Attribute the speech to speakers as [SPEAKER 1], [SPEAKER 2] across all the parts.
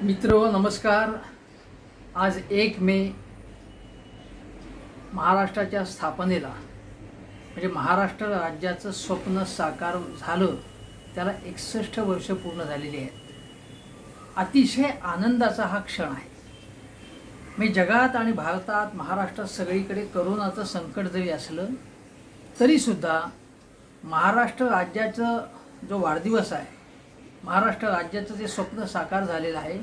[SPEAKER 1] मित्रो नमस्कार. आज 1 मे महाराष्ट्राच्या स्थापनेला म्हणजे महाराष्ट्र राज्याचं स्वप्न साकार झालं त्याला 61 वर्ष पूर्ण झालेली आहेत. अतिशय आनंदाचा हा क्षण आहे. मी जगात आणि भारतात महाराष्ट्रात सगळीकडे करोनाचं संकट जरी असलं तरीसुद्धा महाराष्ट्र राज्याचं जो वाढदिवस आहे, महाराष्ट्र राज्याचं जे स्वप्न साकार झालेलं आहे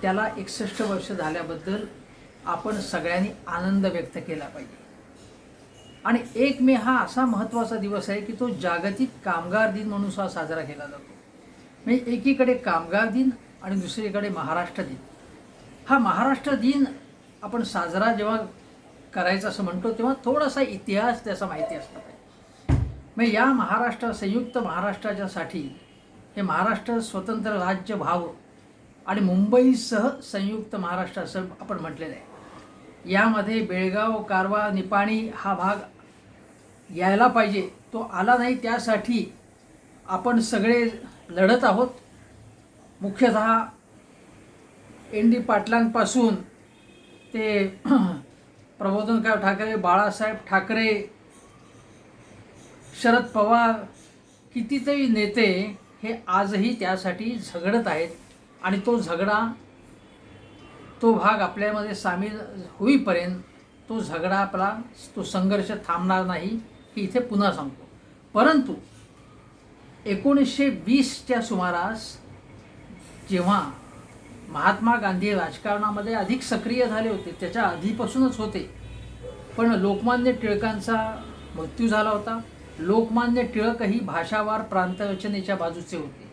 [SPEAKER 1] त्याला 61 वर्ष झाल्याबद्दल आपण सगळ्यांनी आनंद व्यक्त केला पाहिजे. आणि 1 मे हा असा महत्त्वाचा दिवस आहे की तो जागतिक कामगार दिन म्हणून साजरा केला जातो. म्हणजे एकीकडे कामगार दिन आणि दुसरीकडे महाराष्ट्र दिन. हा महाराष्ट्र दिन आपण साजरा जेव्हा करायचा असं म्हणतो तेव्हा थोडासा इतिहास त्याचा माहिती असला पाहिजे. मग या संयुक्त महाराष्ट्राच्यासाठी हे महाराष्ट्र स्वतंत्र राज्य व्हावं आणि मुंबईसह संयुक्त महाराष्ट्र असं आपण म्हटलेलं आहे. यामध्ये बेळगाव, कारवार, निपाणी हा भाग यायला पाहिजे, तो आला नाही. त्यासाठी आपण सगळे लढत आहोत. मुख्यतः एन.डी. पाटलांपासून ते प्रबोधनकार ठाकरे, बाळासाहेब ठाकरे, शरद पवार, कितीतरी नेते हे आजही त्यासाठी झगडत आहेत. आणि तो झगडा, तो भाग आपल्यामध्ये सामील होईपर्यंत तो झगडा आपला, तो संघर्ष थांबणार नाही की इथे पुन्हा सांगतो. परंतु 1920च्या सुमारास जेव्हा महात्मा गांधी राजकारणामध्ये अधिक सक्रिय झाले होते, त्याच्या आधीपासूनच होते, पण लोकमान्य टिळकांचा मृत्यू झाला होता. लोकमान्य टिळकही भाषावार प्रांतरचनेच्या बाजूचे होते.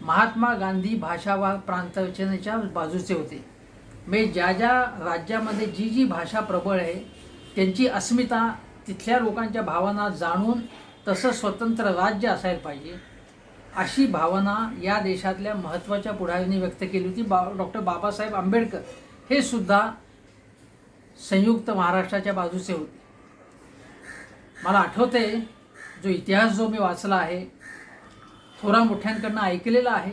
[SPEAKER 1] महात्मा गांधी भाषावार प्रांतरचनेच्या बाजूचे होते. म्हणजे ज्या ज्या राज्यामध्ये जी जी भाषा प्रबळ आहे त्यांची अस्मिता, तिथल्या लोकांच्या भावना जाणून तसं स्वतंत्र राज्य असायला पाहिजे अशी भावना या देशातल्या महत्त्वाच्या पुढाऱ्यांनी व्यक्त केली होती. डॉक्टर बाबासाहेब आंबेडकर हे सुद्धा संयुक्त महाराष्ट्राच्या बाजूचे होते. मला आठवते, जो इतिहास जो मी वाचला आहे, थोरा मोठ्यांकडनं ऐकलेला आहे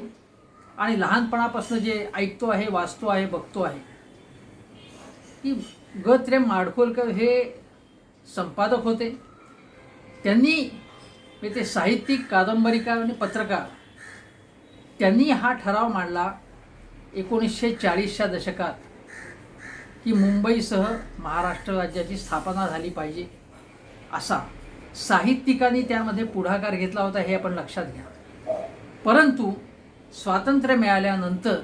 [SPEAKER 1] आणि लहानपणापासून जे ऐकतो आहे, वाचतो आहे, बघतो आहे, की ग. माडखोलकर हे संपादक होते. त्यांनी ते साहित्यिक, कादंबरीकार आणि पत्रकार, त्यांनी हा ठराव मांडला 1940च्या दशकात की मुंबईसह महाराष्ट्र राज्याची स्थापना झाली पाहिजे. असा साहित्यिकांनी त्यामध्ये पुढाकार घेतला होता, हे आपण लक्षात घ्या. परंतु स्वातंत्र्य मिळाल्यानंतर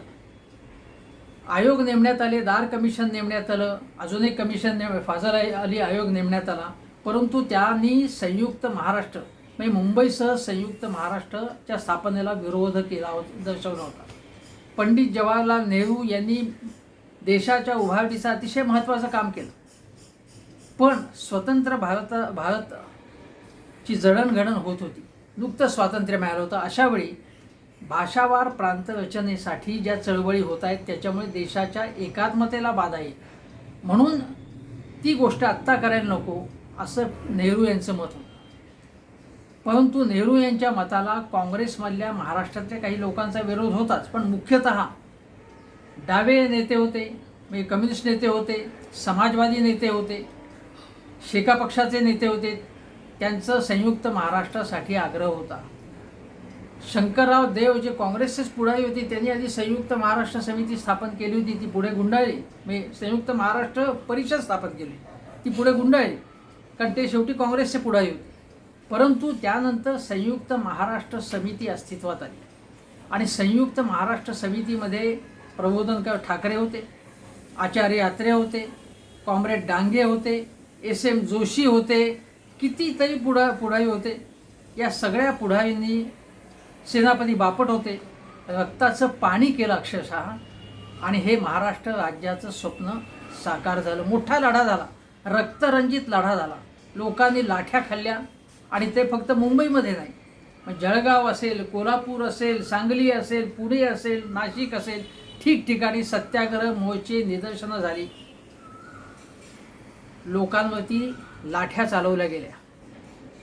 [SPEAKER 1] आयोग नेमण्यात आले, दार कमिशन नेमण्यात आलं, अजून एक कमिशन फाजल अली आयोग नेमण्यात आला. परंतु त्यांनी संयुक्त महाराष्ट्र म्हणजे मुंबईसह संयुक्त महाराष्ट्राच्या स्थापनेला विरोध केला होता, दर्शवला होता. पंडित जवाहरलाल नेहरू यांनी देशाच्या उभारणीचं अतिशय महत्त्वाचं काम केलं. पण स्वतंत्र भारतची जडणघडण होत होती. नुकतं स्वातंत्र्य मिळालं होतं. अशावेळी भाषावार प्रांत रचनेसाठी ज्या चळवळी होत आहेत त्याच्यामुळे देशाच्या एकात्मतेला बाधा येईल, म्हणून ती गोष्ट आत्ता करायला नको असं नेहरू यांचं मत होतं. परंतु नेहरू यांच्या मताला काँग्रेसमधल्या महाराष्ट्रातल्या काही लोकांचा विरोध होताच, पण मुख्यतः डावे नेते होते, म्हणजे कम्युनिस्ट नेते होते, समाजवादी नेते होते, शेका पक्षाचे नेते होते, त्यांचं संयुक्त महाराष्ट्रासाठी आग्रह होता. शंकरराव देव जे काँग्रेसचेच पुढारी होते, त्यांनी आधी संयुक्त महाराष्ट्र समिती स्थापन केली होती, ती पुढे गुंडाळली. म्हणजे संयुक्त महाराष्ट्र परिषद स्थापन केली, ती पुढे गुंडाळली, कारण ते शेवटी काँग्रेसचे पुढारी होते. परंतु त्यानंतर संयुक्त महाराष्ट्र समिती अस्तित्वात आली आणि संयुक्त महाराष्ट्र समितीमध्ये प्रबोधनकार ठाकरे होते, आचार्य अत्रे होते, कॉम्रेड डांगे होते, S.M. जोशी होते, कितीतरी पुढारी होते. या सगळ्या पुढारींनी, सेनापती बापट होते, रक्ताचं पाणी केलं अक्षरशः आणि हे महाराष्ट्र राज्याचं स्वप्न साकार झालं. मोठा लढा झाला, रक्तरंजित लढा झाला. लोकांनी लाठ्या खाल्ल्या आणि ते फक्त मुंबईमध्ये नाही, मग जळगाव असेल, कोल्हापूर असेल, सांगली असेल, पुणे असेल, नाशिक असेल, ठिकठिकाणी सत्याग्रह, मोर्चे, निदर्शनं झाली. लोकांवरती लाठ्या चालवल्या गेल्या.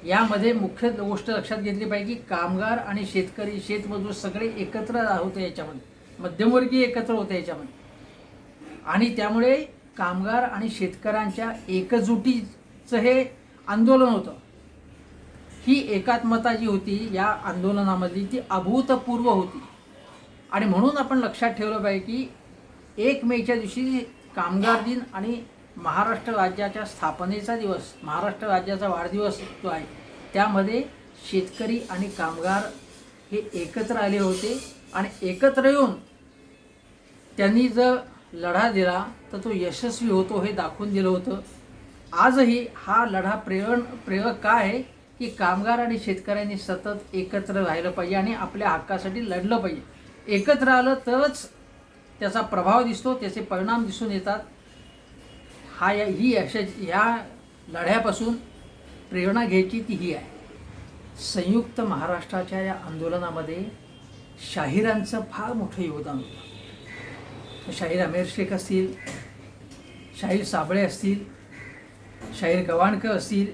[SPEAKER 1] यामध्ये मुख्य गोष्ट लक्षात घेतली पाहिजे की कामगार आणि शेतकरी शेतमजूर सगळे एकत्र होते याच्यामध्ये. मध्यमवर्गीय एकत्र होते याच्यामध्ये, आणि त्यामुळे कामगार आणि शेतकऱ्यांच्या एकजुटीचं हे आंदोलन होतं. ही एकात्मता जी होती या आंदोलनामधली ती अभूतपूर्व होती. आणि म्हणून आपण लक्षात ठेवलं पाहिजे की 1 मेच्या दिवशी कामगार दिन आणि महाराष्ट्र राज्याच्या स्थापनेचा दिवस, महाराष्ट्र राज्याचा वाढदिवस जो आहे, त्यामध्ये शेतकरी आणि कामगार हे एकत्र आले होते आणि एकत्र येऊन त्यांनी जर लढा दिला तर तो यशस्वी होतो हे दाखवून दिलं होतं. आजही हा लढा प्रेरक काय आहे की कामगार आणि शेतकऱ्यांनी सतत एकत्र राहिलं पाहिजे आणि आपल्या हक्कासाठी लढलं पाहिजे. एकत्र आलं तरच त्याचा प्रभाव दिसतो, त्याचे परिणाम दिसून येतात. ह्या लढ्यापासून प्रेरणा घ्यायची ती ही आहे. संयुक्त महाराष्ट्राच्या या आंदोलनामध्ये शाहिरांचं फार मोठं योगदान होतं. शाहीर अमेर शेख असतील, शाहीर साबळे असतील, शाहीर गवाणकर असतील,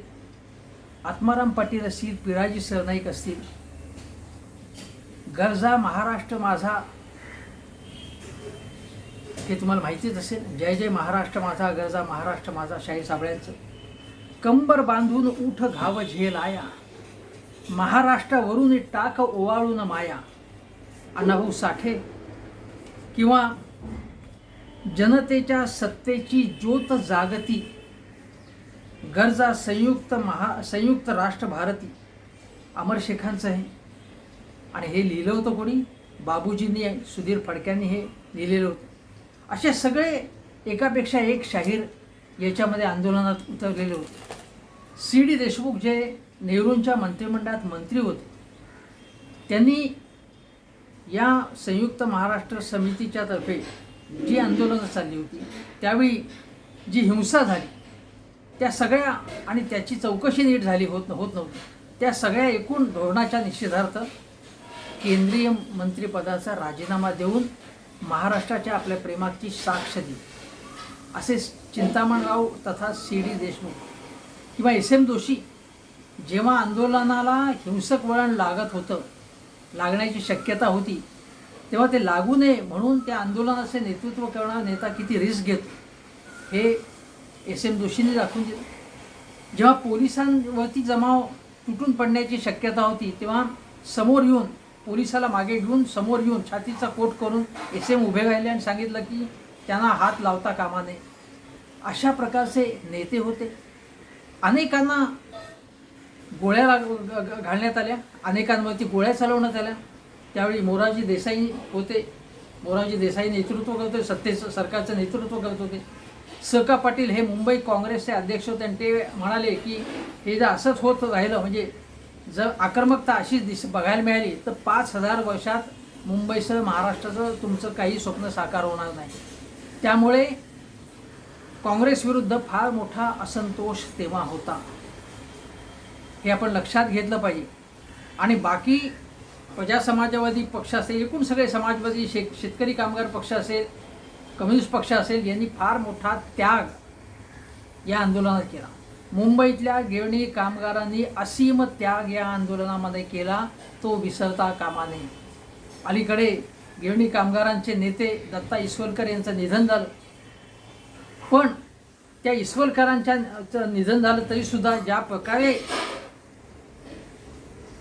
[SPEAKER 1] आत्माराम पाटील असतील, पिराजी सरनाईक असतील. गरजा महाराष्ट्र माझा हे तुम्हाला माहितीच असेल. जय जय महाराष्ट्र माझा, गरजा महाराष्ट्र माझा, शाहीर साबळ्यांचं. कंबर बांधून उठ घाव झेल आया, महाराष्ट्रावरून टाक ओवाळून माया, अण्णाभाऊ साठे. किंवा जनतेच्या सत्तेची ज्योत जागती, गरजा संयुक्त राष्ट्र भारती, अमर शेखांचं आहे. आणि हे लिहिलं होतं कोणी? बाबूजींनी, सुधीर फडक्यांनी हे लिहिलेलं होतं. असे सगळे एकापेक्षा एक शाहीर याच्यामध्ये आंदोलनात उतरलेले होते. सी.डी. देशमुख जे नेहरूंच्या मंत्रिमंडळात मंत्री होते, त्यांनी या संयुक्त महाराष्ट्र समितीच्या तर्फे जी आंदोलनं चालली होती त्यावेळी जी हिंसा झाली त्या सगळ्या, आणि त्याची चौकशी नीट झाली होत नव्हती, त्या सगळ्या एकूण धोरणाच्या निषेधार्थ केंद्रीय मंत्रिपदाचा राजीनामा देऊन महाराष्ट्राच्या आपल्या प्रेमाची साक्ष दिली. असे चिंतामणराव तथा सी.डी. देशमुख किंवा एस.एम. जोशी जेव्हा आंदोलनाला हिंसक वळण लागण्याची शक्यता होती, तेव्हा ते लागू नये म्हणून त्या आंदोलनाचे नेतृत्व करणारा नेता किती रिस्क घेतो हे एस.एम. जोशींनी दाखवून दिलं. जेव्हा पोलिसांवरती जमाव तुटून पडण्याची शक्यता होती तेव्हा पोलिसाला मागे घेऊन समोर येऊन छातीचा कोट करून एस.एम. उभे राहिले आणि सांगितलं की त्यांना हात लावता कामा नये. अशा प्रकारचे नेते होते. अनेकांना गोळ्या घालण्यात आल्या, अनेकांवरती गोळ्या चालवण्यात आल्या. त्यावेळी मोरारजी देसाई होते. मोरारजी देसाई नेतृत्व करत होते, सरकारचं नेतृत्व करत होते. स.का. पाटील हे मुंबई काँग्रेसचे अध्यक्ष होते आणि ते म्हणाले की हे जर असंच होत राहिलं, म्हणजे जर आक्रमकता अशीच बघायला मिळाली तर 5000 वर्षात मुंबईसह महाराष्ट्राचं तुमचं काही स्वप्न साकार होणार नाही. त्यामुळे काँग्रेसविरुद्ध फार मोठा असंतोष तेव्हा होता. हे आपण लक्षात घेतलं पाहिजे. आणि बाकी प्रजा समाजवादी पक्ष असेल, एकूण सगळे समाजवादी, शेतकरी कामगार पक्ष असेल, कम्युनिस्ट पक्ष असेल, यांनी फार मोठा त्याग या आंदोलनात केला. मुंबईतल्या गिरणी कामगारांनी असीम त्याग या आंदोलनामध्ये केला, तो विसरता कामा नये. अलीकडे गिरणी कामगारांचे नेते दत्ता ईश्वरकर यांचं निधन झालं, पण त्या ईश्वरकरांचं निधन झालं तरीसुद्धा ज्या प्रकारे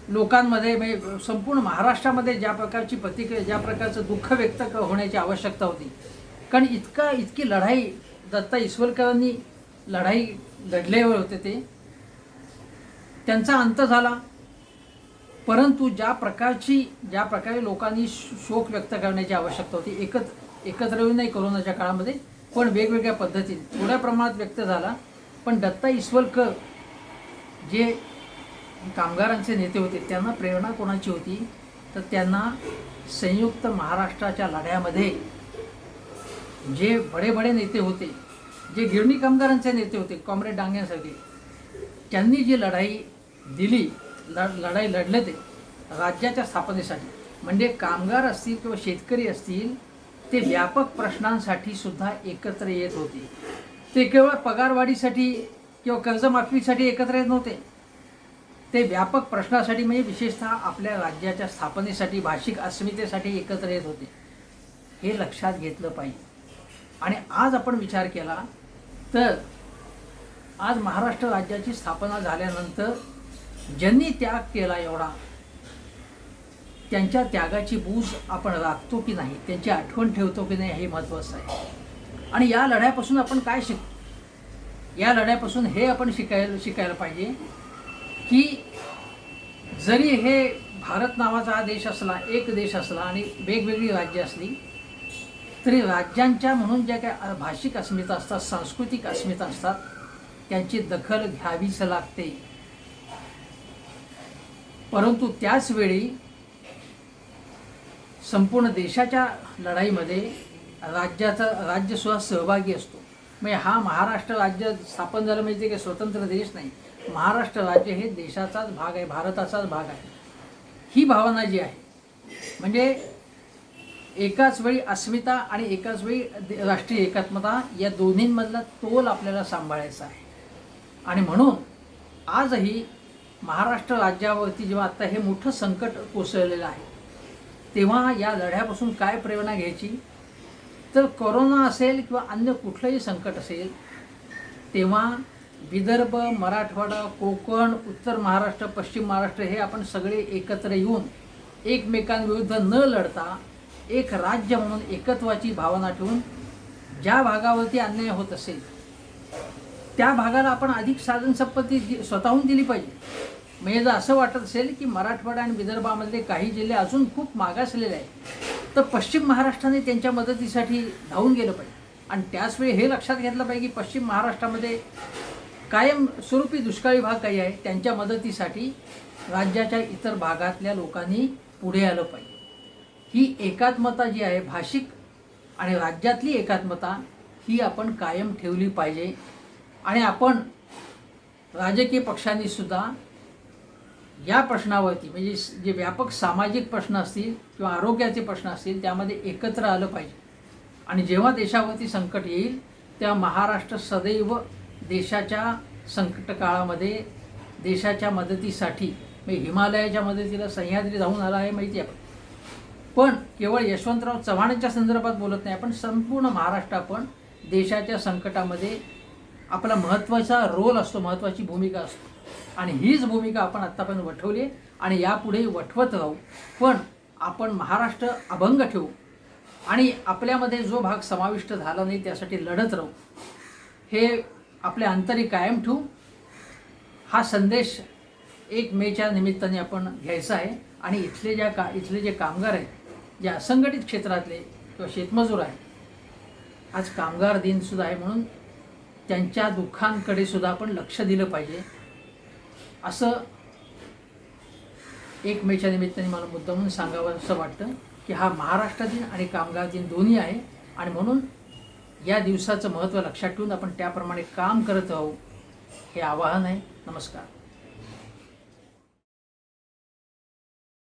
[SPEAKER 1] लोकांमध्ये, म्हणजे संपूर्ण महाराष्ट्रामध्ये ज्या प्रकारची प्रतिक्रिया, ज्या प्रकारचं दुःख व्यक्त होण्याची आवश्यकता होती, कारण इतकी लढाई दत्ता ईश्वरकरांनी लढले होते, त्यांचा अंत झाला. परंतु ज्या प्रकारे लोकांनी शोक व्यक्त करण्याची आवश्यकता होती, एकत्र येऊन नाही कोरोनाच्या काळामध्ये, पण वेगवेगळ्या पद्धतीने थोड्या प्रमाणात व्यक्त झाला. पण दत्ता ईश्वरकर जे कामगारांचे नेते होते, त्यांना प्रेरणा कोणाची होती तर त्यांना संयुक्त महाराष्ट्राच्या लढ्यामध्ये जे बडे नेते होते, जे गिरणी कामगारांचे नेते होते, कॉम्रेड डांग्यांसाठी, त्यांनी जी लढाई दिली, लढले ते राज्याच्या स्थापनेसाठी. म्हणजे कामगार असतील किंवा शेतकरी असतील, ते व्यापक प्रश्नांसाठी सुद्धा एकत्र येत होते. ते केवळ पगारवाढीसाठी किंवा कर्जमाफीसाठी एकत्र येत नव्हते, ते व्यापक प्रश्नासाठी, म्हणजे विशेषतः आपल्या राज्याच्या स्थापनेसाठी, भाषिक अस्मितेसाठी एकत्र येत होते. हे लक्षात घेतलं पाहिजे. आणि आज आपण विचार केला तर आज महाराष्ट्र राज्याची स्थापना झाल्यानंतर ज्यांनी त्याग केला एवढा, त्यांच्या त्यागाची बूज आपण राखतो की नाही, त्यांची आठवण ठेवतो की नाही, हे महत्त्वाचं आहे. आणि या लढ्यापासून आपण काय या लढ्यापासून हे आपण शिकायला पाहिजे की जरी हे भारत नावाचा हा देश असला, एक देश असला आणि वेगवेगळी राज्य असली, तरी राज्यांच्या म्हणून ज्या काय भाषिक अस्मिता असतात, सांस्कृतिक अस्मिता असतात, त्यांची दखल घ्यावीच लागते. परंतु त्याच वेळी संपूर्ण देशाच्या लढाईमध्ये राज्यसुद्धा सहभागी असतो. म्हणजे हा महाराष्ट्र राज्य स्थापन झालं म्हणजे ते काही स्वतंत्र देश नाही. महाराष्ट्र राज्य हे देशाचाच भाग आहे, भारताचाच भाग आहे. ही भावना जी आहे, म्हणजे एकाच वेळी अस्मिता आणि एकाच वेळी राष्ट्रीय एकात्मता, या दोन्हींमधला तोल आपल्याला सांभाळायचा आहे. आणि म्हणून आजही महाराष्ट्र राज्यावरती जेव्हा आत्ता हे मोठं संकट कोसळलेलं आहे, तेव्हा या लढ्यापासून काय प्रेरणा घ्यायची, तर कोरोना असेल किंवा अन्य कुठलंही संकट असेल, तेव्हा विदर्भ, मराठवाडा, कोकण, उत्तर महाराष्ट्र, पश्चिम महाराष्ट्र हे आपण सगळे एकत्र येऊन एकमेकांविरुद्ध न लढता एक राज्य म्हणून एकत्वाची भावना ठेवून ज्या भागावरती अन्याय होत असेल त्या भागाला आपण अधिक साधन संपत्ती स्वतःहून दिली पाहिजे. म्हणजे जर असं वाटत असेल की मराठवाडा आणि विदर्भामधले काही जिल्हे अजून खूप मागासलेले आहेत, तर पश्चिम महाराष्ट्राने त्यांच्या मदतीसाठी धावून गेलं पाहिजे. आणि त्याचवेळी हे लक्षात घेतलं पाहिजे की पश्चिम महाराष्ट्रामध्ये कायमस्वरूपी दुष्काळी भाग काही आहे, त्यांच्या मदतीसाठी राज्याच्या इतर भागातल्या लोकांनी पुढे आलं पाहिजे. ही एकात्मता जी आहे, भाषिक आणि राज्यातली एकात्मता, ही आपण कायम ठेवली पाहिजे. आणि आपण राजकीय पक्षांनीसुद्धा या प्रश्नावरती, म्हणजे जे व्यापक सामाजिक प्रश्न असतील किंवा आरोग्याचे प्रश्न असतील, त्यामध्ये एकत्र आलं पाहिजे. आणि जेव्हा देशावरती संकट येईल तेव्हा महाराष्ट्र सदैव देशाच्या संकट काळामध्ये देशाच्या मदतीसाठी, म्हणजे हिमालयाच्या मदतीला सह्याद्री जाऊन आला आहे माहिती आहे. पण केवळ यशवंतराव चव्हाणांच्या संदर्भात बोलत नाही, आपण संपूर्ण महाराष्ट्र आपण देशाच्या संकटामध्ये आपला महत्त्वाचा रोल असतो, महत्त्वाची भूमिका असतो. आणि हीच भूमिका आपण आत्तापर्यंत वठवली आहे आणि यापुढे वठवत राहू. पण आपण महाराष्ट्र अभंग ठेवू आणि आपल्यामध्ये जो भाग समाविष्ट झाला नाही त्यासाठी लढत राहू, हे आपल्या अंतरी कायम ठेवू. हा संदेश 1 मेच्या निमित्ताने आपण घ्यायचा आहे. आणि इथले जे कामगार आहेत, जे असंघटित क्षेत्रातले किंवा शेतमजूर आहेत, आज कामगार दिनसुद्धा आहे, म्हणून त्यांच्या दुःखांकडे सुद्धा आपण लक्ष दिलं पाहिजे. असं 1 मेच्या निमित्ताने मला मुद्दामून सांगावं असं वाटतं की हा महाराष्ट्र दिन आणि कामगार दिन दोन्ही आहे. आणि म्हणून या दिवसाचं महत्त्व लक्षात ठेवून आपण त्याप्रमाणे काम करत राहू, हे आवाहन आहे. नमस्कार.